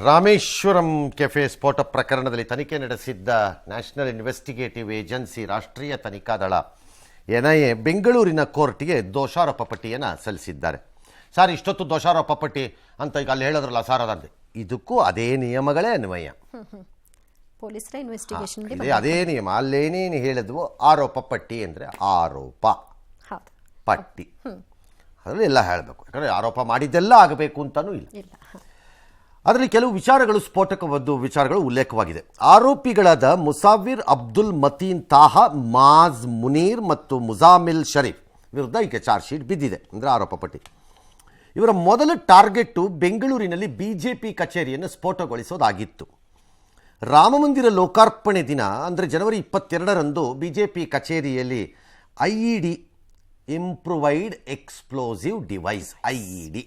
Rameswaram cafe ಸ್ಫೋಟ ಪ್ರಕರಣದಲ್ಲಿ ತನಿಖೆ ನಡೆಸಿದ್ದ ನ್ಯಾಷನಲ್ ಇನ್ವೆಸ್ಟಿಗೇಟಿವ್ ಏಜೆನ್ಸಿ ರಾಷ್ಟ್ರೀಯ ತನಿಖಾ ದಳ ಎನ್ಐಎ ಬೆಂಗಳೂರಿನ ಕೋರ್ಟ್ಗೆ ದೋಷಾರೋಪ ಪಟ್ಟಿಯನ್ನು ಸಲ್ಲಿಸಿದ್ದಾರೆ. ಸರ್, ಇಷ್ಟೊತ್ತು ದೋಷಾರೋಪ ಪಟ್ಟಿ ಅಂತ ಈಗ ಅಲ್ಲಿ ಹೇಳೋದ್ರಲ್ಲ ಸರ್, ಅದಂತೆ ಇದಕ್ಕೂ ಅದೇ ನಿಯಮಗಳೇ ಅನ್ವಯ. ಪೊಲೀಸರ ಇನ್ವೆಸ್ಟಿಗೇಷನ್ ಅದೇ ನಿಯಮ. ಅಲ್ಲೇನೇನು ಹೇಳಿದ್ವು, ಆರೋಪ ಪಟ್ಟಿ ಅಂದರೆ ಆರೋಪ ಪಟ್ಟಿ ಅದರಲ್ಲಿ ಎಲ್ಲ ಹೇಳಬೇಕು. ಯಾಕಂದರೆ ಆರೋಪ ಮಾಡಿದ್ದೆಲ್ಲ ಆಗಬೇಕು ಅಂತಲೂ ಇಲ್ಲ. ಅದರಲ್ಲಿ ಕೆಲವು ವಿಚಾರಗಳು ಸ್ಫೋಟಕವಾದ ವಿಚಾರಗಳು ಉಲ್ಲೇಖವಾಗಿದೆ. ಆರೋಪಿಗಳಾದ ಮುಸಾವಿರ್ ಅಬ್ದುಲ್ ಮತೀನ್ ತಾಹಾ, ಮಾಜ್ ಮುನೀರ್ ಮತ್ತು ಮುಜಾಮಿಲ್ ಶರೀಫ್ ವಿರುದ್ಧ ಈಗ ಚಾರ್ಜ್ ಶೀಟ್ ಬಿದ್ದಿದೆ, ಅಂದರೆ ಆರೋಪ ಪಟ್ಟಿ. ಇವರ ಮೊದಲ ಟಾರ್ಗೆಟ್ಟು ಬೆಂಗಳೂರಿನಲ್ಲಿ ಬಿಜೆಪಿ ಕಚೇರಿಯನ್ನು ಸ್ಫೋಟಗೊಳಿಸೋದಾಗಿತ್ತು. ರಾಮಮಂದಿರ ಲೋಕಾರ್ಪಣೆ ದಿನ ಅಂದರೆ ಜನವರಿ 22ರಂದು ಬಿಜೆಪಿ ಕಚೇರಿಯಲ್ಲಿ IED, ಇಂಪ್ರೂವೈಡ್ ಎಕ್ಸ್ಪ್ಲೋಸಿವ್ ಡಿವೈಸ್ IED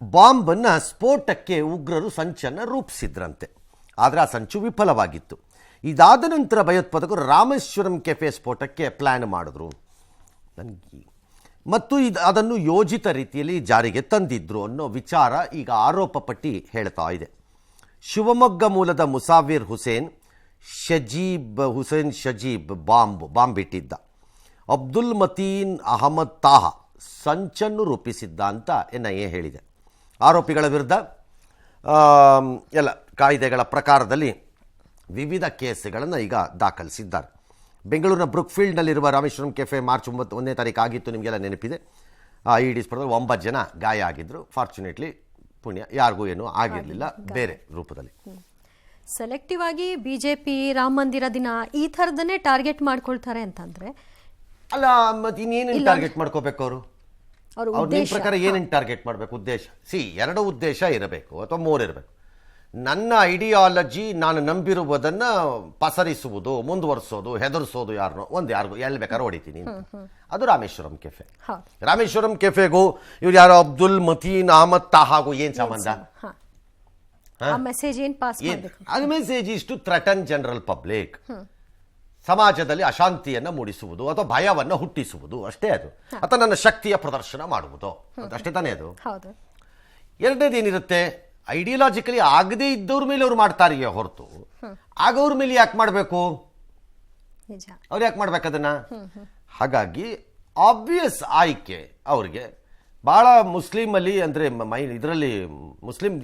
ಬಾಂಬನ್ನು ಸ್ಫೋಟಕ್ಕೆ ಉಗ್ರರು ಸಂಚನ್ನು ರೂಪಿಸಿದ್ರಂತೆ. ಆದರೆ ಆ ಸಂಚು ವಿಫಲವಾಗಿತ್ತು. ಇದಾದ ನಂತರ ಭಯೋತ್ಪಾದಕರು ರಾಮೇಶ್ವರಂ ಕೆಫೆ ಸ್ಫೋಟಕ್ಕೆ ಪ್ಲ್ಯಾನ್ ಮಾಡಿದ್ರು ಮತ್ತು ಅದನ್ನು ಯೋಜಿತ ರೀತಿಯಲ್ಲಿ ಜಾರಿಗೆ ತಂದಿದ್ರು ಅನ್ನೋ ವಿಚಾರ ಈಗ ಆರೋಪ ಪಟ್ಟಿ ಹೇಳ್ತಾ ಇದೆ. ಶಿವಮೊಗ್ಗ ಮೂಲದ ಮುಸಾವಿರ್ ಶಜೀಬ್ ಬಾಂಬ್ ಇಟ್ಟಿದ್ದ. ಅಬ್ದುಲ್ ಮತೀನ್ ಅಹಮದ್ ತಾಹಾ ಸಂಚನ್ನು ರೂಪಿಸಿದ್ದ ಅಂತ NIA ಹೇಳಿದೆ. ಆರೋಪಿಗಳ ವಿರುದ್ಧ ಎಲ್ಲ ಕಾಯ್ದೆಗಳ ಪ್ರಕಾರದಲ್ಲಿ ವಿವಿಧ ಕೇಸುಗಳನ್ನು ಈಗ ದಾಖಲಿಸಿದ್ದಾರೆ. ಬೆಂಗಳೂರಿನ ಬ್ರುಕ್ಫೀಲ್ಡ್ನಲ್ಲಿರುವ ರಾಮೇಶ್ವರಂ ಕೆಫೆ ಮಾರ್ಚ್ 1ನೇ ತಾರೀಕು ಆಗಿತ್ತು, ನಿಮಗೆಲ್ಲ ನೆನಪಿದೆ. IED ಸ್ಫೋಟದಲ್ಲಿ 9 ಜನ ಗಾಯ ಆಗಿದ್ದರು. ಫಾರ್ಚುನೇಟ್ಲಿ ಪುಣ್ಯ ಯಾರಿಗೂ ಏನೂ ಆಗಿರಲಿಲ್ಲ, ಬೇರೆ ರೂಪದಲ್ಲಿ. ಸೆಲೆಕ್ಟಿವ್ ಆಗಿ ಬಿಜೆಪಿ ರಾಮ ಮಂದಿರ ದಿನ ಈ ಥರದನ್ನೇ ಟಾರ್ಗೆಟ್ ಮಾಡ್ಕೊಳ್ತಾರೆ ಅಂತಂದ್ರೆ ಅಲ್ಲ, ಮತ್ತೆ ಇನ್ನೇನು ಟಾರ್ಗೆಟ್ ಮಾಡ್ಕೋಬೇಕು ಅವರು? ಅವ್ರ ನಿಮ್ಮ ಪ್ರಕಾರ ಏನೇನು ಟಾರ್ಗೆಟ್ ಮಾಡಬೇಕು? ಉದ್ದೇಶ ಎರಡು ಉದ್ದೇಶ ಇರಬೇಕು ಅಥವಾ 3 ಇರಬೇಕು. ನನ್ನ ಐಡಿಯಾಲಜಿ, ನಾನು ನಂಬಿರುವುದನ್ನು ಪಸರಿಸುವುದು, ಮುಂದುವರಿಸೋದು, ಹೆದರಿಸೋದು, ಯಾರಿಗೂ ಎಲ್ಲಿ ಬೇಕಾದ್ರೂ ಹೊಡಿತೀನಿ. ಅದು ರಾಮೇಶ್ವರಂ ಕೆಫೆ. ರಾಮೇಶ್ವರಂ ಕೆಫೆಗೂ ಇವ್ರು ಯಾರೋ ಅಬ್ದುಲ್ ಮತೀನ್ ಅಹಮದ್ ತಾಹಾಗೂ ಏನು ಸಂಬಂಧ? Message is to threaten general public. ಸಮಾಜದಲ್ಲಿ ಅಶಾಂತಿಯನ್ನು ಮೂಡಿಸುವುದು ಅಥವಾ ಭಯವನ್ನು ಹುಟ್ಟಿಸುವುದು ಅಷ್ಟೇ ಅದು. ಅಥವಾ ನನ್ನ ಶಕ್ತಿಯ ಪ್ರದರ್ಶನ ಮಾಡುವುದು ಅಷ್ಟೇ ತಾನೇ ಅದು. ಎರಡನೇದೇನಿರುತ್ತೆ, ಐಡಿಯಾಲಜಿಕಲಿ ಆಗದೇ ಇದ್ದವ್ರ ಮೇಲೆ ಅವ್ರು ಮಾಡ್ತಾರೆಯೇ ಹೊರತು ಆಗವ್ರ ಮೇಲೆ ಯಾಕೆ ಮಾಡಬೇಕು? ಅವ್ರು ಯಾಕೆ ಮಾಡ್ಬೇಕು ಅದನ್ನ? ಹಾಗಾಗಿ ಆಬ್ವಿಯಸ್ ಆಯ್ಕೆ ಅವ್ರಿಗೆ ಭಾಳ ಮುಸ್ಲಿಮಲ್ಲಿ ಅಂದರೆ ಇದರಲ್ಲಿ ಮುಸ್ಲಿಂ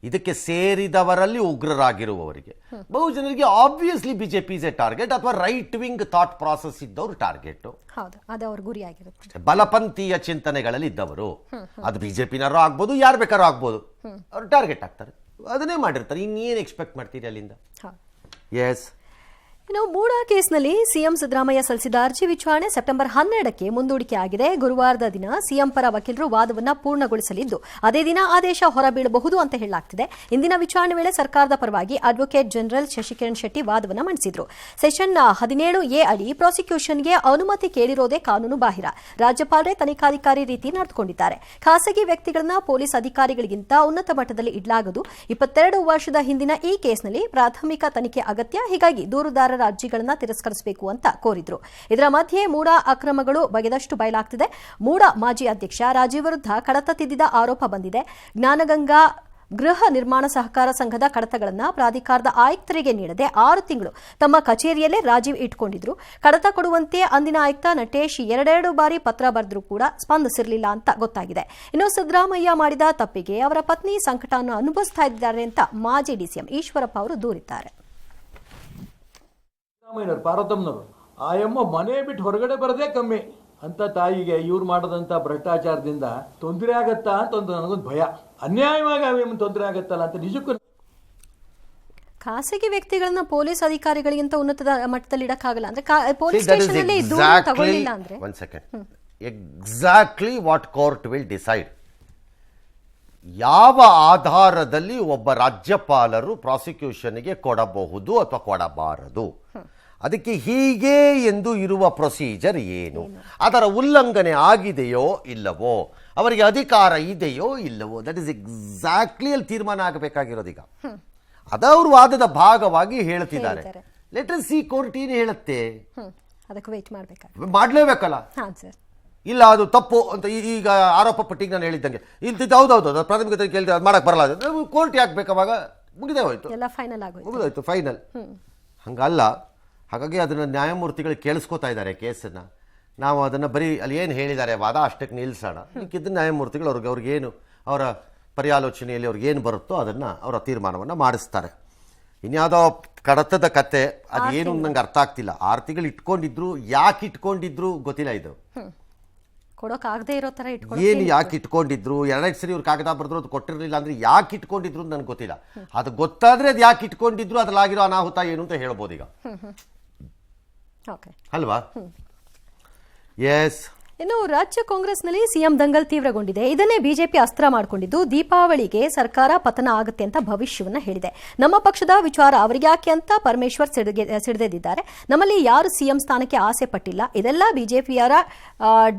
ಇದಕ್ಕೆ ಸೇರಿದವರಲ್ಲಿ ಉಗ್ರರಾಗಿರುವವರಿಗೆ ಬಹು ಜನರಿಗೆ obviously BJP is A target ಅಥವಾ ರೈಟ್ ವಿಂಗ್ ಥಾಟ್ ಪ್ರಾಸೆಸ್ ಇದ್ದವರು ಟಾರ್ಗೆಟ್. ಬಲಪಂಥೀಯ ಚಿಂತನೆಗಳಲ್ಲಿ ಇದ್ದವರು, ಅದು ಬಿಜೆಪಿನವರು ಆಗ್ಬೋದು, ಯಾರು ಬೇಕಾದ್ರೂ ಆಗ್ಬೋದು, ಅವರು ಟಾರ್ಗೆಟ್ ಆಗ್ತಾರೆ. ಅದನ್ನೇ ಮಾಡಿರ್ತಾರೆ. ಇನ್ನೇನು ಎಕ್ಸ್ಪೆಕ್ಟ್ ಮಾಡ್ತೀರಿ ಅಲ್ಲಿಂದ? ಎಸ್. ಇನ್ನು ಮೂಡಾ ಕೇಸ್ನಲ್ಲಿ ಸಿಎಂ ಸಿದ್ದರಾಮಯ್ಯ ಸಲ್ಲಿಸಿದ ಅರ್ಜಿ ವಿಚಾರಣೆ ಸೆಪ್ಟೆಂಬರ್ 12ಕ್ಕೆ ಮುಂದೂಡಿಕೆ ಆಗಿದೆ. ಗುರುವಾರದ ದಿನ ಸಿಎಂ ಪರ ವಕೀಲರು ವಾದವನ್ನು ಪೂರ್ಣಗೊಳಿಸಲಿದ್ದು ಅದೇ ದಿನ ಆದೇಶ ಹೊರಬೀಳಬಹುದು ಅಂತ ಹೇಳಲಾಗ್ತಿದೆ. ಇಂದಿನ ವಿಚಾರಣೆ ವೇಳೆ ಸರ್ಕಾರದ ಪರವಾಗಿ ಅಡ್ವೊಕೇಟ್ ಜನರಲ್ ಶಶಿಕಿರಣ್ ಶೆಟ್ಟಿ ವಾದವನ್ನು ಮಂಡಿಸಿದ್ರು. ಸೆಷನ್ 17A ಅಡಿ ಪ್ರಾಸಿಕ್ಯೂಷನ್ಗೆ ಅನುಮತಿ ಕೇಳಿರೋದೇ ಕಾನೂನು ಬಾಹಿರ. ರಾಜ್ಯಪಾಲರೇ ತನಿಖಾಧಿಕಾರಿ ರೀತಿ ನಡೆದುಕೊಂಡಿದ್ದಾರೆ. ಖಾಸಗಿ ವ್ಯಕ್ತಿಗಳನ್ನ ಪೊಲೀಸ್ ಅಧಿಕಾರಿಗಳಿಗಿಂತ ಉನ್ನತ ಮಟ್ಟದಲ್ಲಿ ಇಡಲಾಗದು. 22 ವರ್ಷದ ಹಿಂದಿನ ಈ ಕೇಸ್ನಲ್ಲಿ ಪ್ರಾಥಮಿಕ ತನಿಖೆ ಅಗತ್ಯ. ಹೀಗಾಗಿ ದೂರುದಾರ ಅರ್ಜಿಗಳನ್ನ ತಿರಸ್ಕರಿಸಬೇಕು ಅಂತ ಕೋರಿದ್ರು. ಇದರ ಮಧ್ಯೆ ಮೂಡಾ ಅಕ್ರಮಗಳು ಬಗೆದಷ್ಟು ಬಯಲಾಗ್ತಿದೆ. ಮೂಡಾ ಮಾಜಿ ಅಧ್ಯಕ್ಷ ರಾಜೀವ್ ವಿರುದ್ಧ ಕಡತ ತಿದ್ದಿದ ಆರೋಪ ಬಂದಿದೆ. ಜ್ಞಾನಗಂಗಾ ಗೃಹ ನಿರ್ಮಾಣ ಸಹಕಾರ ಸಂಘದ ಕಡತಗಳನ್ನು ಪ್ರಾಧಿಕಾರದ ಆಯುಕ್ತರಿಗೆ ನೀಡದೆ 6 ತಿಂಗಳು ತಮ್ಮ ಕಚೇರಿಯಲ್ಲೇ ರಾಜೀವ್ ಇಟ್ಕೊಂಡಿದ್ರು. ಕಡತ ಕೊಡುವಂತೆ ಅಂದಿನ ಆಯುಕ್ತ ನಟೇಶ್ 2 ಬಾರಿ ಪತ್ರ ಬರೆದರೂ ಕೂಡ ಸ್ಪಂದಿಸಿರಲಿಲ್ಲ ಅಂತ ಗೊತ್ತಾಗಿದೆ. ಇನ್ನು ಸಿದ್ದರಾಮಯ್ಯ ಮಾಡಿದ ತಪ್ಪಿಗೆ ಅವರ ಪತ್ನಿ ಸಂಕಟವನ್ನು ಅನುಭವಿಸ್ತಾ ಇದ್ದಾರೆ ಅಂತ ಮಾಜಿ DCM ಈಶ್ವರಪ್ಪ ಅವರು ದೂರಿದ್ದಾರೆ. ಪಾರ್ವತಮ್ಮನವರು ಆಯಮ್ಮ ಮನೆ ಬಿಟ್ಟು ಹೊರಗಡೆ ಬರದೇ ಕಮ್ಮಿ ಅಂತ ತಾಯಿಗೆ ಇವ್ರು ಮಾಡದಂತ ಭ್ರಷ್ಟಾಚಾರದಿಂದ ತೊಂದರೆ ಆಗತ್ತಾ ಅಂತ ನನಗೊಂದು ಭಯ. ಅನ್ಯಾಯವಾಗಿ ಆಯಮ್ಮ ತೊಂದರೆ ಆಗತ್ತಲ್ಲ ಅಂತ ನಿಜಕ್ಕೂ. ಖಾಸಗಿ ವ್ಯಕ್ತಿಗಳನ್ನ ಪೊಲೀಸ್ ಅಧಿಕಾರಿಗಳಿಗಿಂತ ಉನ್ನತ ಮಟ್ಟದಲ್ಲಿ ಇಡಕ್ಕಾಗಲ್ಲ ಅಂದ್ರೆ ಪೊಲೀಸ್ ಸ್ಟೇಷನ್ ಅಲ್ಲಿ ತಗೊಳ್ಳಿಲ್ಲ ಅಂದ್ರೆ exactly what court will decide. ಯಾವ ಆಧಾರದಲ್ಲಿ ಒಬ್ಬ ರಾಜ್ಯಪಾಲರು ಪ್ರಾಸಿಕ್ಯೂಷನ್ಗೆ ಕೊಡಬಹುದು ಅಥವಾ ಕೊಡಬಾರದು, ಅದಕ್ಕೆ ಹೀಗೆ ಎಂದು ಇರುವ ಪ್ರೊಸೀಜರ್ ಏನು, ಅದರ ಉಲ್ಲಂಘನೆ ಆಗಿದೆಯೋ ಇಲ್ಲವೋ, ಅವರಿಗೆ ಅಧಿಕಾರ ಇದೆಯೋ ಇಲ್ಲವೋ, ದಟ್ ಇಸ್ ಎಕ್ಸಾಕ್ಟ್ಲಿ ಅಲ್ಲಿ ತೀರ್ಮಾನ ಆಗಬೇಕಾಗಿರೋದೀಗ. ಅದವ್ರ ವಾದದ ಭಾಗವಾಗಿ ಹೇಳ್ತಿದ್ದಾರೆ. ಲೆಟ್ ಅಸ್ ಸಿ ಕೋರ್ಟ್ ಏನು ಹೇಳುತ್ತೆ. ಅದಕ್ಕೆ ವೇಟ್ ಮಾಡಬೇಕು, ಮಾಡಲೇಬೇಕಲ್ಲ. ಇಲ್ಲ ಅದು ತಪ್ಪು ಅಂತ ಈಗ ಆರೋಪ ಪಟ್ಟಿಗೆ ನಾನು ಹೇಳಿದ್ದಂಗೆ ಇಂತಿದ್ದು ಹೌದೌದು ಅದು ಪ್ರಾಥಮಿಕ ಕೇಳಿದ್ರೆ ಅದು ಮಾಡೋಕ್ಕೆ ಬರಲ್ಲ ಅದು ಕೋರ್ಟ್ ಯಾಕೆ ಬೇಕಾವಾಗ ಮುಗಿದೇ ಹೋಯ್ತು, ಎಲ್ಲ ಫೈನಲ್ ಆಗೋಯ್ತು. ಮುಗಿದೋಯ್ತು ಫೈನಲ್. ಹಂಗಲ್ಲ. ಹಾಗಾಗಿ ಅದನ್ನು ನ್ಯಾಯಮೂರ್ತಿಗಳು ಕೇಳಿಸ್ಕೋತಾ ಇದ್ದಾರೆ ಕೇಸನ್ನು. ನಾವು ಅದನ್ನು ಬರೀ ಅಲ್ಲಿ ಏನು ಹೇಳಿದ್ದಾರೆ ವಾದ ಅಷ್ಟಕ್ಕೆ ನಿಲ್ಲಿಸೋಣ. ಇದಕ್ಕೆ ನ್ಯಾಯಮೂರ್ತಿಗಳು ಅವ್ರಿಗೇನು ಅವರ ಪರ್ಯಾಲೋಚನೆಯಲ್ಲಿ ಅವ್ರಿಗೇನು ಬರುತ್ತೋ ಅದನ್ನು ಅವರ ತೀರ್ಮಾನವನ್ನು ಮಾಡಿಸ್ತಾರೆ. ಇನ್ಯಾವುದೋ ಕಡತದ ಕತೆ ಅದೇನು ನಂಗೆ ಅರ್ಥ ಆಗ್ತಿಲ್ಲ. 6 ತಿಂಗಳು ಇಟ್ಕೊಂಡಿದ್ರು, ಯಾಕೆ ಇಟ್ಕೊಂಡಿದ್ರು ಗೊತ್ತಿಲ್ಲ. ಇದು ಕೊಡೋಕಾಗದೇ ಇರೋ ಥರ ಏನು ಯಾಕೆ ಇಟ್ಕೊಂಡಿದ್ರು, 2 ಸರಿ ಇವ್ರು ಕಾಗದ ಬರೆದ್ರು ಅದು ಕೊಟ್ಟಿರಲಿಲ್ಲ ಅಂದರೆ ಯಾಕೆ ಇಟ್ಕೊಂಡಿದ್ರು ಅಂತ ನನಗೆ ಗೊತ್ತಿಲ್ಲ. ಅದು ಗೊತ್ತಾದರೆ ಅದು ಯಾಕೆ ಇಟ್ಕೊಂಡಿದ್ರು, ಅದ್ರಲ್ಲಾಗಿರೋ ಅನಾಹುತ ಏನು ಅಂತ ಹೇಳ್ಬೋದು ಈಗ, ಅಲ್ವಾ? ಎಸ್. ಇನ್ನು ರಾಜ್ಯ ಕಾಂಗ್ರೆಸ್ನಲ್ಲಿ ಸಿಎಂ ದಂಗಲ್ ತೀವ್ರಗೊಂಡಿದೆ. ಇದನ್ನೇ ಬಿಜೆಪಿ ಅಸ್ತ್ರ ಮಾಡಿಕೊಂಡಿದ್ದು ದೀಪಾವಳಿಗೆ ಸರ್ಕಾರ ಪತನ ಆಗುತ್ತೆ ಅಂತ ಭವಿಷ್ಯವನ್ನ ಹೇಳಿದೆ. ನಮ್ಮ ಪಕ್ಷದ ವಿಚಾರ ಅವರಿಗೆ ಯಾಕೆ ಅಂತ ಪರಮೇಶ್ವರ್ ಸಿಡಿದೆದ್ದಿದ್ದಾರೆ. ನಮ್ಮಲ್ಲಿ ಯಾರು ಸಿಎಂ ಸ್ಥಾನಕ್ಕೆ ಆಸೆ ಪಟ್ಟಿಲ್ಲ, ಇದೆಲ್ಲ ಬಿಜೆಪಿಯರ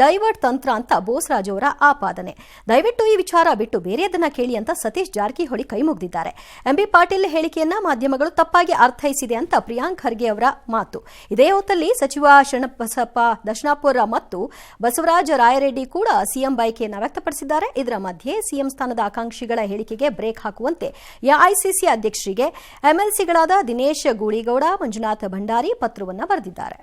ಡೈವರ್ಟ್ ತಂತ್ರ ಅಂತ ಬೋಸರಾಜ್ ಅವರ ಆಪಾದನೆ. ದಯವಿಟ್ಟು ಈ ವಿಚಾರ ಬಿಟ್ಟು ಬೇರೆಯದನ್ನ ಕೇಳಿ ಅಂತ ಸತೀಶ್ ಜಾರಕಿಹೊಳಿ ಕೈ ಮುಗಿದಿದ್ದಾರೆ. ಎಂಬಿ ಪಾಟೀಲ್ ಹೇಳಿಕೆಯನ್ನ ಮಾಧ್ಯಮಗಳು ತಪ್ಪಾಗಿ ಅರ್ಥೈಸಿದೆ ಅಂತ ಪ್ರಿಯಾಂಕ್ ಖರ್ಗೆ ಅವರ ಮಾತು. ಇದೇ ಹೊತ್ತಲ್ಲಿ ಸಚಿವ ಶರಣಬಸಪ್ಪ ದರ್ಶನಾಪುರ ಮತ್ತು ಬಸವರಾಜ ರಾಯರೆಡ್ಡಿ ಕೂಡ ಸಿಎಂ ಬಯಕೆಯನ್ನು ವ್ಯಕ್ತಪಡಿಸಿದ್ದಾರೆ. ಇದರ ಮಧ್ಯೆ ಸಿಎಂ ಸ್ಥಾನದ ಆಕಾಂಕ್ಷಿಗಳ ಹೇಳಿಕೆಗೆ ಬ್ರೇಕ್ ಹಾಕುವಂತೆ ಎಐಸಿಸಿ ಅಧ್ಯಕ್ಷರಿಗೆ ಎಂಎಲ್ಸಿಗಳಾದ ದಿನೇಶ್ ಗೂಳಿಗೌಡ, ಮಂಜುನಾಥ ಭಂಡಾರಿ ಪತ್ರವನ್ನು ಬರೆದಿದ್ದಾರೆ.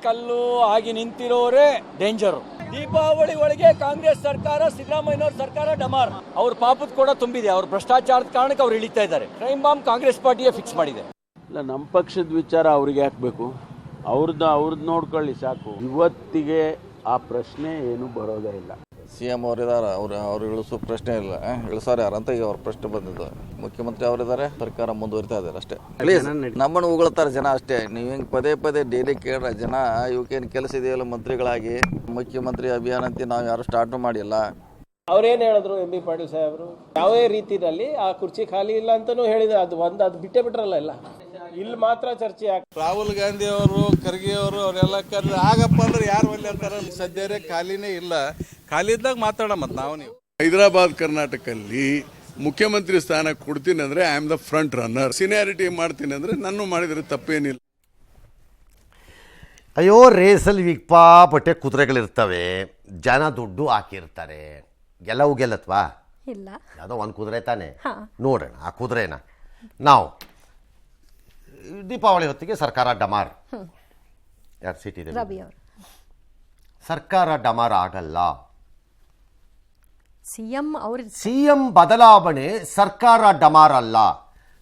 ಕಲ್ಲು ಆಗಿ ನಿಂತಿರೋರೇ ಡೇಂಜರ್. ದೀಪಾವಳಿ ಒಳಗೆ ಕಾಂಗ್ರೆಸ್ ಸರ್ಕಾರ, ಸಿದ್ದರಾಮಯ್ಯನವ್ರ ಸರ್ಕಾರ ಡಮಾರ್. ಅವ್ರ ಪಾಪದ ಕೂಡ ತುಂಬಿದೆ. ಅವ್ರ ಭ್ರಷ್ಟಾಚಾರದ ಕಾರಣಕ್ಕೆ ಅವ್ರು ಇಳಿತಾ ಇದ್ದಾರೆ. ಕ್ರೈಮ್ ಬಾಂಬ್ ಕಾಂಗ್ರೆಸ್ ಪಾರ್ಟಿಯೇ ಫಿಕ್ಸ್ ಮಾಡಿದೆ. ಇಲ್ಲ, ನಮ್ಮ ಪಕ್ಷದ ವಿಚಾರ ಅವ್ರಿಗೆ ಹಾಕ್ಬೇಕು, ಅವ್ರದ್ದು ನೋಡ್ಕೊಳ್ಳಿ ಸಾಕು. ಇವತ್ತಿಗೆ ಆ ಪ್ರಶ್ನೆ ಏನು ಬರೋದೇ ಇಲ್ಲ. ಸಿಎಂ ಅವರಿದ್ದಾರೆ, ಅವ್ರು ಇಳಿಸೋ ಪ್ರಶ್ನೆ ಇಲ್ಲ. ಇಳಿಸಾರ ಯಾರಂತ ಈಗ ಅವ್ರ ಪ್ರಶ್ನೆ ಬಂದಿದ್ದು. ಮುಖ್ಯಮಂತ್ರಿ ಅವರಿದ್ದಾರೆ, ಸರ್ಕಾರ ಮುಂದುವರಿತಾ ಇದ್ದಾರೆ ಅಷ್ಟೇ. ಪ್ಲೀಸ್ ನಮ್ಮನ್ನು ಉಗುಳ್ತಾರೆ ಜನ ಅಷ್ಟೇ. ನೀವು ಹಿಂಗೆ ಪದೇ ಪದೇ ಡೈಲಿ ಕೇಳ್ರ ಜನ ಇವಕ್ಕೇನು ಕೆಲಸ ಇದೆಯಲ್ಲ ಮಂತ್ರಿಗಳಾಗಿ. ಮುಖ್ಯಮಂತ್ರಿ ಅಭಿಯಾನ ಅಂತ ನಾವು ಯಾರು ಸ್ಟಾರ್ಟ್ ಮಾಡಿಲ್ಲ. ಅವ್ರೇನ್ ಹೇಳಿದ್ರು ಎಂ ಬಿ ಪಾಟೀಲ್ ಸಾಹೇಬರು, ಯಾವೇ ರೀತಿಯಲ್ಲಿ ಆ ಕುರ್ಚಿ ಖಾಲಿ ಇಲ್ಲ ಅಂತಾನೂ ಹೇಳಿದ್ರು. ಅದು ಬಿಟ್ಟೇ ಬಿಟ್ರಲ್ಲ. ಇಲ್ಲ, ಇಲ್ಲಿ ಮಾತ್ರ ಚರ್ಚೆ ರಾಹುಲ್ ಗಾಂಧಿ ಅವರು, ಖರ್ಗೆ ಅವರು ಅವರೆಲ್ಲ ಕರೆದು ಆಗಪ್ಪ ಅಂದ್ರೆ ಯಾರು ಒಳ್ಳೆ ಅಂತಾರ. ಸದ್ಯ ಖಾಲಿನೇ ಇಲ್ಲ. ಖಾಲಿ ಇದ್ದಾಗ ಮಾತಾಡ ಮತ್ತೆ ನಾವು ನೀವು. ಹೈದರಾಬಾದ್ ಕರ್ನಾಟಕಲ್ಲಿ ಮುಖ್ಯಮಂತ್ರಿ ಸ್ಥಾನ ಕೊಡ್ತೀನಿ ಅಂದ್ರೆ I am the front runner. Seniority ಮಾಡ್ತೀನಿ ಅಂದ್ರೆ ನಾನು ಮಾಡಿದ್ರೆ ತಪ್ಪೇನಿಲ್ಲ. ಅಯ್ಯೋ, ರೇಸಲ್ಲಿ ವಿಕ್ಪಾಪಟ್ಟೆ ಕುದುರೆಗಳಿರ್ತವೆ, ಜನ ದುಡ್ಡು ಹಾಕಿರ್ತಾರೆ. ಗೆಲ್ಲವು ಗೆಲ್ಲತ್ವಾ? ಇಲ್ಲ, ಯಾವುದೋ ಒಂದು ಕುದುರೆ ತಾನೆ. ನೋಡೋಣ ಆ ಕುದುರೆನ ನಾವು. ದೀಪಾವಳಿ ಹೊತ್ತಿಗೆ ಸರ್ಕಾರ ಡಮಾರ್. ಯಾರು ಸಿಟಿದೆ? ಸರ್ಕಾರ ಡಮಾರ್ ಆಗಲ್ಲ. ಸಿಎಂ ಬದಲಾವಣೆ, ಸರ್ಕಾರ ಡಮಾರ್ ಅಲ್ಲ.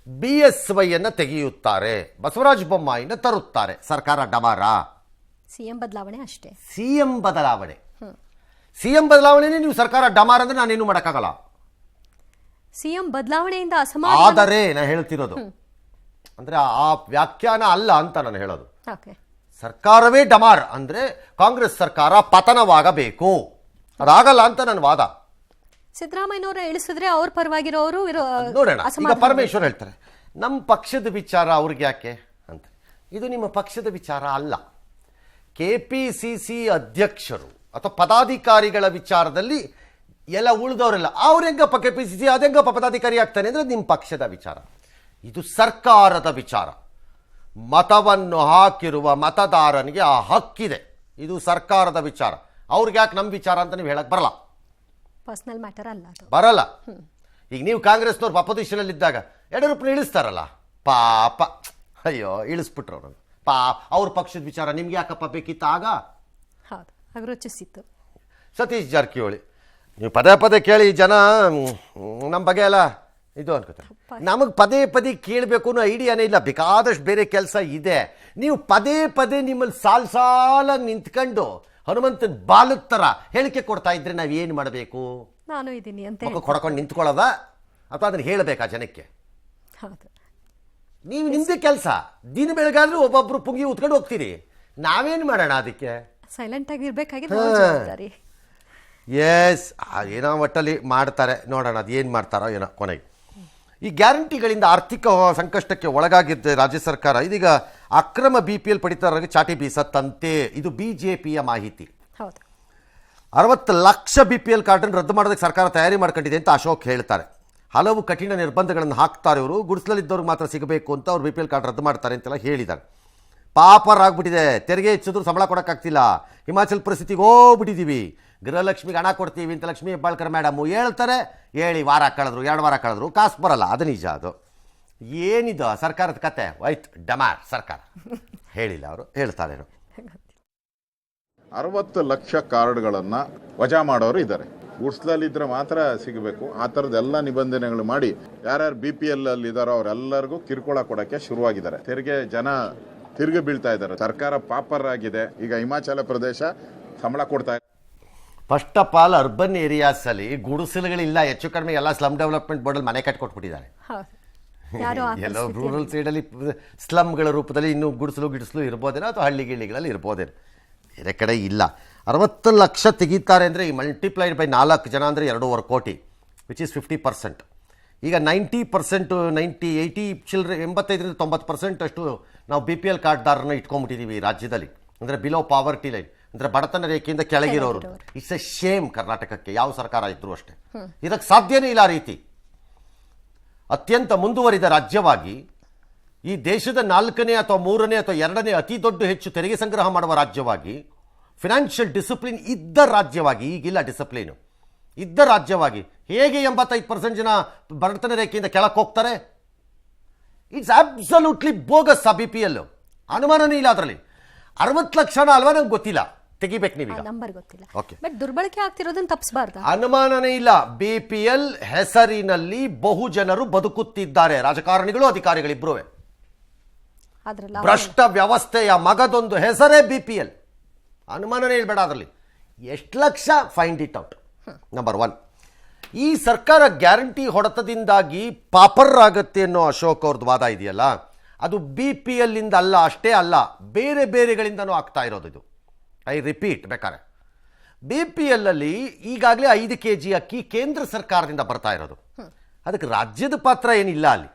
BSY ಅನ್ನ ತೆಗೆಯುತ್ತಾರೆ, ಬಸವರಾಜ ಬೊಮ್ಮಾಯಿನ ತರುತ್ತಾರೆ. ಸರ್ಕಾರ ಡಮಾರ? ಸಿಎಂ ಬದಲಾವಣೆ ಅಷ್ಟೇ. ಸಿಎಂ ಬದಲಾವಣೆನೇ ನೀವು ಸರ್ಕಾರ ಡಮಾರ್ ಅಂದ್ರೆ ನಾನೇನು ಮಾಡೋಕ್ಕಾಗಲ್ಲ. ಸಿಎಂ ಬದಲಾವಣೆಯಿಂದ ಅಸಮಾಧಾನ. ಆದರೆ ನಾನು ಹೇಳ್ತಿರೋದು ಅಂದ್ರೆ ಆ ವ್ಯಾಖ್ಯಾನ ಅಲ್ಲ ಅಂತ ನಾನು ಹೇಳೋದು. ಸರ್ಕಾರವೇ ಡಮಾರ್ ಅಂದ್ರೆ ಕಾಂಗ್ರೆಸ್ ಸರ್ಕಾರ ಪತನವಾಗಬೇಕು. ಅದಾಗಲ್ಲ ಅಂತ ನನ್ನ ವಾದ. ಸಿದ್ದರಾಮಯ್ಯನವರ ಇಳಿಸಿದ್ರೆ ಅವ್ರ ಪರವಾಗಿರೋರು ನೋಡೋಣ. ಈಗ ಪರಮೇಶ್ವರ್ ಹೇಳ್ತಾರೆ ನಮ್ಮ ಪಕ್ಷದ ವಿಚಾರ ಅವ್ರಿಗೆ ಯಾಕೆ ಅಂತ. ಇದು ನಿಮ್ಮ ಪಕ್ಷದ ವಿಚಾರ ಅಲ್ಲ. KPCC ಅಧ್ಯಕ್ಷರು ಅಥವಾ ಪದಾಧಿಕಾರಿಗಳ ವಿಚಾರದಲ್ಲಿ ಎಲ್ಲ ಉಳಿದವರೆಲ್ಲ ಅವ್ರು ಹೆಂಗಪ್ಪ KPCC ಅದೆಂಗಪ್ಪ ಪದಾಧಿಕಾರಿ ಆಗ್ತಾನೆ ಅಂದ್ರೆ ನಿಮ್ಮ ಪಕ್ಷದ ವಿಚಾರ. ಇದು ಸರ್ಕಾರದ ವಿಚಾರ. ಮತವನ್ನು ಹಾಕಿರುವ ಮತದಾರನಿಗೆ ಆ ಹಕ್ಕಿದೆ. ಇದು ಸರ್ಕಾರದ ವಿಚಾರ. ಅವ್ರಿಗೆ ಯಾಕೆ ನಮ್ಮ ವಿಚಾರ ಅಂತ ನೀವು ಹೇಳಕ್ ಬರಲ್ಲ. ಪರ್ಸನಲ್ ಮ್ಯಾಟರ್ ಅಲ್ಲ, ಬರಲ್ಲ. ಈಗ ನೀವು ಕಾಂಗ್ರೆಸ್ನವ್ರು ಅಪೋಸಿಷನ್ ಅಲ್ಲಿ ಇದ್ದಾಗ ಯಡಿಯೂರಪ್ಪನ ಇಳಿಸ್ತಾರಲ್ಲ, ಪಾಪ ಅಯ್ಯೋ ಇಳಿಸ್ಬಿಟ್ರು ಅವರು. ಅವ್ರ ಪಕ್ಷದ ವಿಚಾರ ನಿಮ್ಗೆ ಯಾಕಪ್ಪ ಬೇಕಿತ್ತ? ಆಗ ರುಚಿಸಿತ್ತು. ಸತೀಶ್ ಜಾರಕಿಹೊಳಿ ನೀವು ಪದೇ ಪದೇ ಕೇಳಿ ಜನ ನಮ್ಮ ಬಗ್ಗೆ ಎಲ್ಲ ಇದು ಅನ್ಕೋತಾರೆ. ನಮಗೆ ಪದೇ ಪದೇ ಕೇಳಬೇಕು ಅನ್ನೋ ಐಡಿಯಾನೇ ಇಲ್ಲ. ಬೇಕಾದಷ್ಟು ಬೇರೆ ಕೆಲಸ ಇದೆ. ನೀವು ಪದೇ ಪದೇ ನಿಮ್ಮಲ್ಲಿ ಸಾಲ ನಿಂತ್ಕೊಂಡು ಹನುಮಂತನ ಬಾಲದ ಥರ ಹೇಳಿಕೆ ಕೊಡ್ತಾ ಇದ್ರೆ ನಾವು ಏನು ಮಾಡಬೇಕು? ನಾನು ಇದ್ದೀನಿ ಅಂತ ಕೊಡ್ಕೊಂಡು ನಿಂತ್ಕೊಳ್ಳೋದ ಅಥವಾ ಅದನ್ನು ಹೇಳಬೇಕಾ ಜನಕ್ಕೆ? ನೀವು ನಿಮ್ಮದೇ ಕೆಲಸ. ದಿನ ಬೆಳಗಾದ್ರೂ ಒಬ್ಬೊಬ್ರು ಪುಂಗಿ ಉತ್ಕೊಂಡು ಹೋಗ್ತೀರಿ. ನಾವೇನು ಮಾಡೋಣ? ಅದಕ್ಕೆ ಸೈಲೆಂಟ್ ಆಗಿರ್ಬೇಕಾಗಿ. ಎಸ್, ಏನೋ ಒಟ್ಟಲ್ಲಿ ಮಾಡ್ತಾರೆ. ನೋಡೋಣ ಅದು ಏನು ಮಾಡ್ತಾರೋ ಏನೋ. ಕೊನೆಗೆ ಈ ಗ್ಯಾರಂಟಿಗಳಿಂದ ಆರ್ಥಿಕ ಸಂಕಷ್ಟಕ್ಕೆ ಒಳಗಾಗಿದ್ದ ರಾಜ್ಯ ಸರ್ಕಾರ ಇದೀಗ ಅಕ್ರಮ BPL ಪಡಿತರರಿಗೆ ಚಾಟಿ ಬೀಸತ್ತಂತೆ. ಇದು BJPಯ ಮಾಹಿತಿ. 60 ಲಕ್ಷ BPL ಕಾರ್ಡನ್ನು ರದ್ದು ಮಾಡೋದಕ್ಕೆ ಸರ್ಕಾರ ತಯಾರಿ ಮಾಡ್ಕೊಂಡಿದೆ ಅಂತ ಅಶೋಕ್ ಹೇಳ್ತಾರೆ. ಹಲವು ಕಠಿಣ ನಿರ್ಬಂಧಗಳನ್ನು ಹಾಕ್ತಾರೆ ಇವರು. ಗುಡಿಸಲಿದ್ದವ್ರಿಗೆ ಮಾತ್ರ ಸಿಗಬೇಕು ಅಂತ ಅವ್ರು BPL ಕಾರ್ಡ್ ರದ್ದು ಮಾಡ್ತಾರೆ ಅಂತೆಲ್ಲ ಹೇಳಿದ್ದಾರೆ. ಪಾಪರ್ ಆಗ್ಬಿಟ್ಟಿದೆ. ತೆರಿಗೆ ಹೆಚ್ಚಿದ್ರು ಸಂಬಳ ಕೊಡೋಕ್ಕಾಗ್ತಿಲ್ಲ. ಹಿಮಾಚಲ್ ಪರಿಸ್ಥಿತಿಗೆ ಹೋಗ್ಬಿಟ್ಟಿದ್ದೀವಿ. ಗೃಹಲಕ್ಷ್ಮಿಗೆ ಹಣ ಕೊಡ್ತೀವಿ ಅಂತ ಲಕ್ಷ್ಮೀ ಹೆಬ್ಬಾಳ್ಕರ್ ಮೇಡಮು ಹೇಳ್ತಾರೆ. ಹೇಳಿ ವಾರ ಕಳೆದ್ರು, 2 ವಾರ ಕಳೆದ್ರು, ಕಾಸು ಬರಲ್ಲ. ಅದು ನಿಜ. ಅದು ಏನಿದು ಸರ್ಕಾರದ ಕತೆ? ವೈಟ್ ಡಮಾರ್ ಸರ್ಕಾರ. ಹೇಳಿಲ್ಲ ಅವರು, ಹೇಳ್ತಾರೇನು. 60 ಲಕ್ಷ ಕಾರ್ಡ್ಗಳನ್ನು ವಜಾ ಮಾಡೋರು ಇದ್ದಾರೆ. ಗುಡ್ಸ್ಲಲ್ಲಿದ್ದರೆ ಮಾತ್ರ ಸಿಗಬೇಕು. ಆ ಥರದ್ದೆಲ್ಲ ನಿಬಂಧನೆಗಳು ಮಾಡಿ ಯಾರ್ಯಾರು BPL ಅಲ್ಲಿ ಇದ್ದಾರೋ ಅವರೆಲ್ಲರಿಗೂ ಕಿರುಕುಳ ಕೊಡೋಕ್ಕೆ ಶುರುವಾಗಿದ್ದಾರೆ. ಜನ ತಿರುಗಿ ಬೀಳ್ತಾ ಇದ್ದಾರೆ. ಸರ್ಕಾರ ಪಾಪರ್ ಆಗಿದೆ. ಈಗ ಹಿಮಾಚಲ ಪ್ರದೇಶ ಸಂಬಳ ಕೊಡ್ತಾ ಇದೆ. ಫಸ್ಟ್ ಆಫ್ ಆಲ್ ಅರ್ಬನ್ ಏರಿಯಾಸಲ್ಲಿ ಗುಡಿಸಲುಗಳಿಲ್ಲ. ಹೆಚ್ಚು ಕಡಿಮೆ ಎಲ್ಲ ಸ್ಲಮ್ ಡೆವಲಪ್ಮೆಂಟ್ ಬೋರ್ಡಲ್ಲಿ ಮನೆ ಕಟ್ಕೊಟ್ಬಿಟ್ಟಿದ್ದಾರೆ. ಎಲ್ಲೋ ರೂರಲ್ ಸೈಡಲ್ಲಿ ಸ್ಲಮ್ಗಳ ರೂಪದಲ್ಲಿ ಇನ್ನೂ ಗುಡಿಸಲು ಇರ್ಬೋದೇನೋ, ಅಥವಾ ಹಳ್ಳಿಗಳಲ್ಲಿ ಇರ್ಬೋದೇನೋ, ಬೇರೆ ಕಡೆ ಇಲ್ಲ. 60 ಲಕ್ಷ ತೆಗೀತಾರೆ ಅಂದರೆ ಈ ಮಲ್ಟಿಪ್ಲೈಡ್ ಬೈ 4 ಜನ ಅಂದರೆ 2.5 ಕೋಟಿ, ವಿಚ್ ಈಸ್ 50%. ಈಗ 90%, 80 ಚಿಲ್ಲರೆ 85-90% ಅಷ್ಟು ನಾವು BPL ಕಾರ್ಡ್ದಾರನ್ನ ಇಟ್ಕೊಂಡ್ಬಿಟ್ಟಿದ್ದೀವಿ ಈ ರಾಜ್ಯದಲ್ಲಿ. ಅಂದರೆ ಬಿಲೋ ಪಾವರ್ಟಿ ಲೈನ್, ಅಂದರೆ ಬಡತನ ರೇಖೆಯಿಂದ ಕೆಳಗಿರೋರು. ಇಟ್ಸ್ ಎ ಶೇಮ್ ಕರ್ನಾಟಕಕ್ಕೆ, ಯಾವ ಸರ್ಕಾರ ಇದ್ರೂ ಅಷ್ಟೇ. ಇದಕ್ಕೆ ಸಾಧ್ಯನೇ ಇಲ್ಲ. ಆ ರೀತಿ ಅತ್ಯಂತ ಮುಂದುವರಿದ ರಾಜ್ಯವಾಗಿ, ಈ ದೇಶದ 4ನೇ ಅಥವಾ 3ನೇ ಅಥವಾ 2ನೇ ಅತಿ ದೊಡ್ಡ ಹೆಚ್ಚು ತೆರಿಗೆ ಸಂಗ್ರಹ ಮಾಡುವ ರಾಜ್ಯವಾಗಿ, ಫಿನಾನ್ಷಿಯಲ್ ಡಿಸಿಪ್ಲಿನ್ ಇದ್ದ ರಾಜ್ಯವಾಗಿ, ಈಗಿಲ್ಲ ಡಿಸಿಪ್ಲಿನು, ಇದ್ದ ರಾಜ್ಯವಾಗಿ ಹೇಗೆ 85% ಜನ ಬಡತನ ರೇಖೆಯಿಂದ ಕೆಳಕ್ಕೆ ಹೋಗ್ತಾರೆ? It's absolutely bogus. ಆ BPL ಅನುಮಾನನೇ ಇಲ್ಲ ಅದರಲ್ಲಿ. 60 ಲಕ್ಷನ ಅಲ್ವಾ? ನಂಗೆ ಗೊತ್ತಿಲ್ಲ, ತೆಗಿಬೇಕು ನೀವೀಗ. ನಂಬರ್ ಗೊತ್ತಿಲ್ಲ. ಓಕೆ, ಬಟ್ ದುರ್ಬಳಕೆ ಆಗ್ತಿರೋದನ್ನ ತಪ್ಪಿಸಬಾರ್ದು. ಅನುಮಾನನೇ ಇಲ್ಲ. BPL ಹೆಸರಿನಲ್ಲಿ ಬಹು ಜನರು ಬದುಕುತ್ತಿದ್ದಾರೆ, ರಾಜಕಾರಣಿಗಳು ಅಧಿಕಾರಿಗಳಿಬ್ರು. ಭ್ರಷ್ಟ ವ್ಯವಸ್ಥೆಯ ಮಗದೊಂದು ಹೆಸರೇ BPL. ಅನುಮಾನನೇ ಇಲ್ಬೇಡ ಅದರಲ್ಲಿ. ಎಷ್ಟು lakh? Find it out. Number 1, ಈ ಸರ್ಕಾರ ಗ್ಯಾರಂಟಿ ಹೊಡೆತದಿಂದಾಗಿ ಪಾಪರ್ ಆಗುತ್ತೆ ಅನ್ನೋ ಅಶೋಕ್ ಅವ್ರದ್ದು ವಾದ ಇದೆಯಲ್ಲ, ಅದು BPL ಇಂದ ಅಲ್ಲ, ಅಷ್ಟೇ ಅಲ್ಲ, ಬೇರೆ ಬೇರೆಗಳಿಂದನೂ ಆಗ್ತಾ ಇರೋದು ಇದು. ಐ ರಿಪೀಟ್ ಬೇಕಾರೆ, BPL ಅಲ್ಲಿ ಈಗಾಗಲೇ 5 kg ಅಕ್ಕಿ ಕೇಂದ್ರ ಸರ್ಕಾರದಿಂದ ಬರ್ತಾ ಇರೋದು. ಅದಕ್ಕೆ ರಾಜ್ಯದ ಪಾತ್ರ ಏನಿಲ್ಲ ಅಲ್ಲಿ.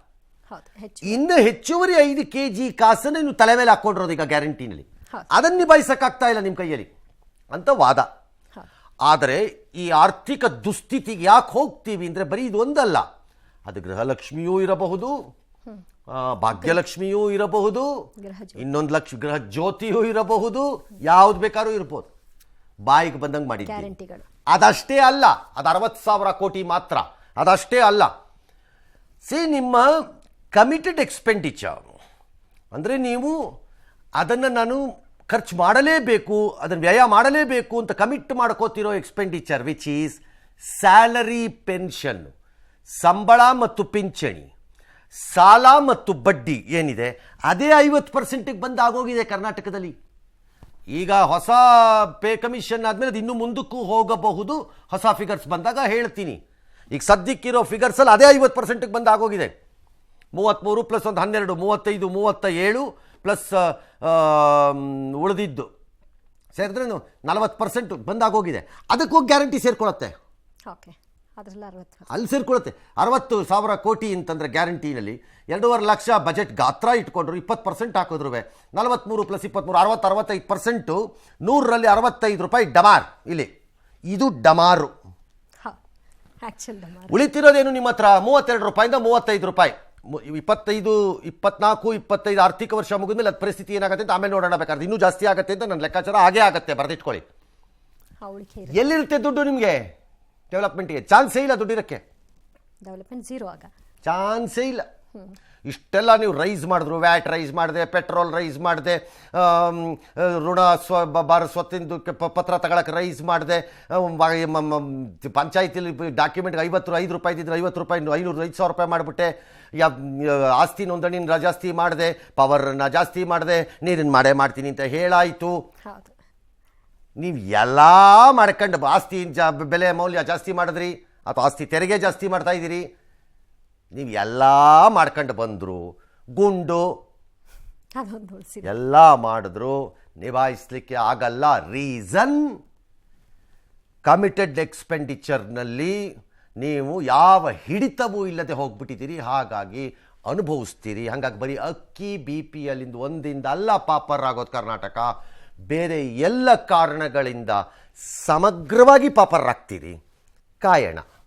ಇನ್ನು ಹೆಚ್ಚುವರಿ 5 kg ಕಾಸನ್ನು ನೀವು ತಲೆ ಮೇಲೆ ಹಾಕೊಂಡಿರೋದು ಈಗ ಗ್ಯಾರಂಟಿನಲ್ಲಿ. ಅದನ್ನು ನಿಭಾಯಿಸಕ್ಕಾಗ್ತಾ ಇಲ್ಲ ನಿಮ್ಮ ಕೈಯಲ್ಲಿ ಅಂತ ವಾದ. ಆದರೆ ಈ ಆರ್ಥಿಕ ದುಸ್ಥಿತಿಗೆ ಯಾಕೆ ಹೋಗ್ತೀವಿ ಅಂದರೆ ಬರೀ ಇದು ಒಂದಲ್ಲ, ಅದು ಗೃಹಲಕ್ಷ್ಮಿಯೂ ಇರಬಹುದು, ಭಾಗ್ಯಲಕ್ಷ್ಮಿಯೂ ಇರಬಹುದು, ಇನ್ನೊಂದು ಗೃಹ ಜ್ಯೋತಿಯೂ ಇರಬಹುದು, ಯಾವ್ದು ಬೇಕಾದ್ರೂ ಇರ್ಬೋದು. ಬಾಯಿಗೆ ಬಂದಂಗೆ ಮಾಡಿದ್ದೀವಿ. ಅದಷ್ಟೇ ಅಲ್ಲ, ಅದು 60,000 ಕೋಟಿ ಮಾತ್ರ. ಅದಷ್ಟೇ ಅಲ್ಲ. ನಿಮ್ಮ ಕಮಿಟೆಡ್ ಎಕ್ಸ್ಪೆಂಡಿಚರ್ ಅಂದರೆ ನೀವು ಅದನ್ನು ನಾನು ಖರ್ಚು ಮಾಡಲೇಬೇಕು, ಅದನ್ನು ವ್ಯಯ ಮಾಡಲೇಬೇಕು ಅಂತ ಕಮಿಟ್ ಮಾಡ್ಕೋತಿರೋ expenditure, which is salary, pension, ಸಂಬಳ ಮತ್ತು ಪಿಂಚಣಿ, ಸಾಲ ಮತ್ತು ಬಡ್ಡಿ ಏನಿದೆ ಅದೇ 50%ಗೆ ಬಂದಾಗೋಗಿದೆ ಕರ್ನಾಟಕದಲ್ಲಿ. ಈಗ ಹೊಸ ಪೇ ಕಮಿಷನ್ ಆದಮೇಲೆ ಅದು ಇನ್ನೂ ಮುಂದಕ್ಕೂ ಹೋಗಬಹುದು. ಹೊಸ ಫಿಗರ್ಸ್ ಬಂದಾಗ ಹೇಳ್ತೀನಿ. ಈಗ ಸದ್ಯಕ್ಕಿರೋ ಫಿಗರ್ಸಲ್ಲಿ ಅದೇ 50%ಗೆ ಬಂದಾಗೋಗಿದೆ. 33 ಪ್ಲಸ್ 1 12, 35, 37 ಪ್ಲಸ್ ಉಳಿದಿದ್ದು ಸೇರಿದ್ರೆ 40% ಬಂದಾಗೋಗಿದೆ. ಅದಕ್ಕೆ ಹೋಗಿ ಗ್ಯಾರಂಟಿ ಸೇರ್ಕೊಳ್ಳುತ್ತೆ. ಅಲ್ಲಿ ಸೇರ್ಕೊಳ್ಳುತ್ತೆ. 60,000 ಕೋಟಿ ಅಂತಂದರೆ ಗ್ಯಾರಂಟಿನಲ್ಲಿ 2.5 ಲಕ್ಷ ಬಜೆಟ್ ಗಾತ್ರ ಇಟ್ಕೊಂಡ್ರು, 20% ಹಾಕಿದ್ರು 43 ಪ್ಲಸ್ 23 65%. 100ರಲ್ಲಿ 65 ರೂಪಾಯಿ ಡಮಾರ್. ಇಲ್ಲಿ ಇದು ಡಮಾರು. ಉಳಿತಿರೋದೇನು ನಿಮ್ಮ ಹತ್ರ? 32 ರೂಪಾಯಿಂದ 35 ರೂಪಾಯಿ. 25, 24, 25 ಆರ್ಥಿಕ ವರ್ಷ ಮುಗಿದ್ಮೇಲೆ ಅದು ಪರಿಸ್ಥಿತಿ ಏನಾಗುತ್ತೆ ಅಂತ ಆಮೇಲೆ ನೋಡೋಣ. ಬೇಕಾದ್ರೆ ಇನ್ನೂ ಜಾಸ್ತಿ ಆಗುತ್ತೆ ಅಂತ ನನ್ನ ಲೆಕ್ಕಾಚಾರ ಹಾಗೇ ಆಗುತ್ತೆ, ಬರೆದಿಟ್ಕೊಳ್ಳಿ. ಎಲ್ಲಿರುತ್ತೆ ದುಡ್ಡು ನಿಮಗೆ? ಡೆವಲಪ್ಮೆಂಟ್ಗೆ ಚಾನ್ಸೇ ಇಲ್ಲ. ದುಡ್ಡಿರೋಕ್ಕೆ ಡೆವಲಪ್ಮೆಂಟ್ ಝೀರೋ. ಆಗ ಚಾನ್ಸೇ ಇಲ್ಲ. ಇಷ್ಟೆಲ್ಲ ನೀವು ರೈಸ್ ಮಾಡಿದ್ರು, ವ್ಯಾಟ್ ರೈಸ್ ಮಾಡಿದೆ, ಪೆಟ್ರೋಲ್ ರೈಸ್ ಮಾಡಿದೆ, ಋಣ ಸ್ವತ್ತಿಂದು ಪತ್ರ ತಗೊಳಕ್ಕೆ ರೈಸ್ ಮಾಡಿದೆ, ಪಂಚಾಯತಿಲಿ ಡಾಕ್ಯುಮೆಂಟ್ಗೆ 5 ರೂಪಾಯಿ ಇದ್ದಿದ್ರೆ 50 ರೂಪಾಯಿ 5,000 ರೂಪಾಯಿ ಮಾಡಿಬಿಟ್ಟೆ. ಆಸ್ತಿ ನೋಂದಣಿನ ಜಾಸ್ತಿ ಮಾಡಿದೆ, ಪವರ್ನ ಜಾಸ್ತಿ ಮಾಡಿದೆ, ನೀರಿನ ಮಾಡ್ತೀನಿ ಅಂತ ಹೇಳಾಯಿತು. ನೀವು ಎಲ್ಲ ಮಾಡ್ಕೊಂಡು ಆಸ್ತಿ ಬೆಲೆ ಮೌಲ್ಯ ಜಾಸ್ತಿ ಮಾಡಿದ್ರಿ, ಅಥವಾ ಆಸ್ತಿ ತೆರಿಗೆ ಜಾಸ್ತಿ ಮಾಡ್ತಾ ಇದ್ದೀರಿ. ನೀವು ಎಲ್ಲ ಮಾಡ್ಕೊಂಡು ಬಂದರು, ಗುಂಡು ಎಲ್ಲ ಮಾಡಿದ್ರು, ನಿಭಾಯಿಸಲಿಕ್ಕೆ ಆಗಲ್ಲ. ರೀಸನ್, ಕಮಿಟೆಡ್ ಎಕ್ಸ್ಪೆಂಡಿಚರ್ನಲ್ಲಿ ನೀವು ಯಾವ ಹಿಡಿತವೂ ಇಲ್ಲದೆ ಹೋಗ್ಬಿಟ್ಟಿದ್ದೀರಿ. ಹಾಗಾಗಿ ಅನುಭವಿಸ್ತೀರಿ. ಹಾಗಾಗಿ ಬರೀ ಅಕ್ಕಿ BPL ಇಂದ ಒಂದಿಂದ ಅಲ್ಲ ಪಾಪರ್ ಆಗೋದು ಕರ್ನಾಟಕ, ಬೇರೆ ಎಲ್ಲ ಕಾರಣಗಳಿಂದ ಸಮಗ್ರವಾಗಿ ಪಾಪರ್ ಆಗ್ತೀರಿ. ಕಾಯಣ.